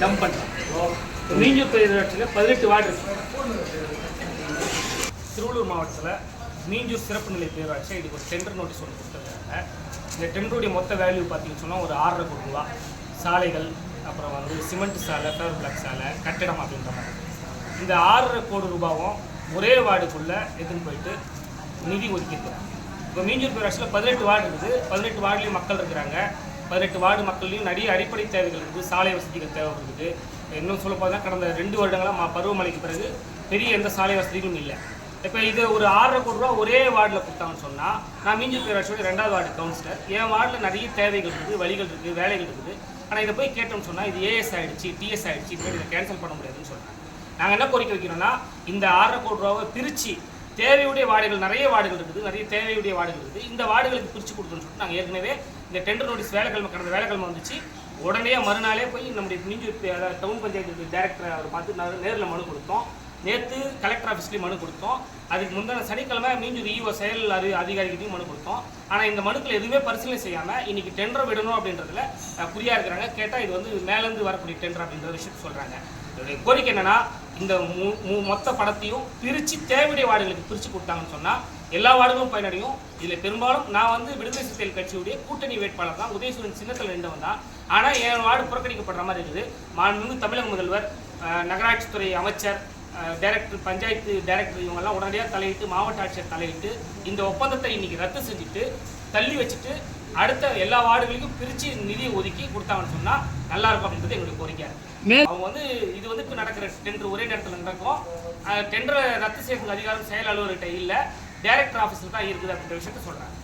Dump பண்ணுறாங்க. மீஞ்சூர் பேரூராட்சியில் 18 ward இருக்குது. திருவள்ளூர் மாவட்டத்தில் மீஞ்சூர் சிறப்பு நிலை பேரூராட்சி இதுக்கு ஒரு டெண்டர் நோட்டீஸ் ஒன்று கொடுத்துருக்காங்க. இந்த டெண்டருடைய மொத்த வேல்யூ பார்த்தீங்கன்னு சொன்னால் ஒரு 6.5 கோடி ரூபா. சாலைகள், அப்புறம் சிமெண்ட் சாலை, ஃபேவர் பிளாக் சாலை, கட்டிடம் அப்படின்ற மாதிரி. இந்த 6.5 கோடி ரூபாவும் ஒரே வார்டுக்குள்ளே எடுத்துன்னு போயிட்டு நிதி ஒதுக்கியிருக்கிறாங்க. இப்போ மீஞ்சூர் பேரூராட்சியில் 18 வார்டு இருக்குது. 18 வார்டுலேயும் மக்கள் இருக்கிறாங்க. 18 வார்டு மக்கள்லையும் நிறைய அடிப்படை தேவைகள் இருக்குது. சாலை வசதிகள் தேவைப்படுது. இன்னும் சொல்ல போனால் கடந்த 2 வருடங்களாக பருவமழைக்கு பிறகு பெரிய எந்த சாலை வசதிகளும் இல்லை. இப்போ இது ஒரு 6.5 கோடி ரூபா ஒரே வார்டில் கொடுத்தாங்கன்னு சொன்னால், நான் மீஞ்சூர் பேரூராட்சியோட 2வது வார்டு கவுன்சிலர். என் வார்டில் நிறைய தேவைகள் இருக்குது, வழிகள் இருக்குது, வேலைகள் இருக்குது. ஆனால் இதை போய் கேட்டோம்னு சொன்னால் இது ஏஎஸ் ஆகிடுச்சு, டிஎஸ் ஆகிடுச்சு, இப்போ இதை கேன்சல் பண்ண முடியாதுன்னு சொல்கிறாங்க. நாங்கள் என்ன கோரிக்கை வைக்கிறோம்னா, இந்த 6.5 கோடி ரூபாவை பிரித்து தேவையுடைய வார்டுகள், நிறைய வார்டுகள் இருக்குது, நிறைய தேவையுடைய வார்டுகள் இருக்குது, இந்த வார்டுகளுக்கு பிரித்து கொடுக்கணும்னு சொல்லிட்டு நாங்கள் ஏற்கனவே இந்த டெண்டர் நோட்டீஸ் கடந்த வேலைக்கிழமை வந்துச்சு. உடனே மறுநாளே போய் நம்முடைய மீஞ்சூர் டவுன் பஞ்சாயத்து டைரக்டரை அவர் பார்த்து நேரில் மனு கொடுத்தோம். நேற்று கலெக்டர் ஆஃபீஸ்லேயும் மனு கொடுத்தோம். அதுக்கு முந்தின சனிக்கிழமை மீஞ்சூர் இஓ செயல் அதிகாரிகிட்டையும் மனு கொடுத்தோம். ஆனால் இந்த மனுக்கள் எதுவுமே பரிசீலனை செய்யாமல் இன்றைக்கி டெண்டர் விடணும் அப்படின்றதுல குறியாக இருக்கிறாங்க. கேட்டால் இது மேலேருந்து வரக்கூடிய டெண்டர் அப்படின்ற விஷயத்தை சொல்கிறாங்க. இதோடைய கோரிக்கை என்னென்னா, இந்த மொத்த படத்தையும் பிரித்து தேவையுடைய வார்டுகளுக்கு பிரித்து கொடுத்தாங்கன்னு சொன்னால் எல்லா வார்டுகளும் பயனடையும். இதில் பெரும்பாலும் நான் விடுதலை சிறுத்தைகள் கட்சியுடைய கூட்டணி வேட்பாளர் தான், உதயசூரன் சின்னத்தில் நின்றவன் தான். ஆனால் என் வார்டு புறக்கணிக்கப்படுற மாதிரி இருக்குது. மாண்புமிகு தமிழக முதல்வர், நகராட்சித்துறை அமைச்சர், டைரக்டர், பஞ்சாயத்து டைரக்டர் இவங்கெல்லாம் உடனடியாக தலையிட்டு, மாவட்ட ஆட்சியர் தலையிட்டு இந்த ஒப்பந்தத்தை இன்றைக்கி ரத்து செஞ்சுட்டு தள்ளி வச்சுட்டு அடுத்த எல்லா வார்டுகளுக்கும் பிரித்து நிதியை ஒதுக்கி கொடுத்தாங்கன்னு சொன்னால் நல்லாயிருக்கும் அப்படின்றது எங்களுடைய கோரிக்கை. அவங்க இது இப்போ நடக்கிற டெண்டர் ஒரே நேரத்தில் நடக்கும். டெண்டரை ரத்து செய்யறதுக்கு அதிகாரம் செயல் அலுவலர்கிட்ட இல்லை, டைரக்டர் ஆஃபீஸில் தான் இருக்குது அப்படின்ற விஷயத்த சொல்கிறாங்க.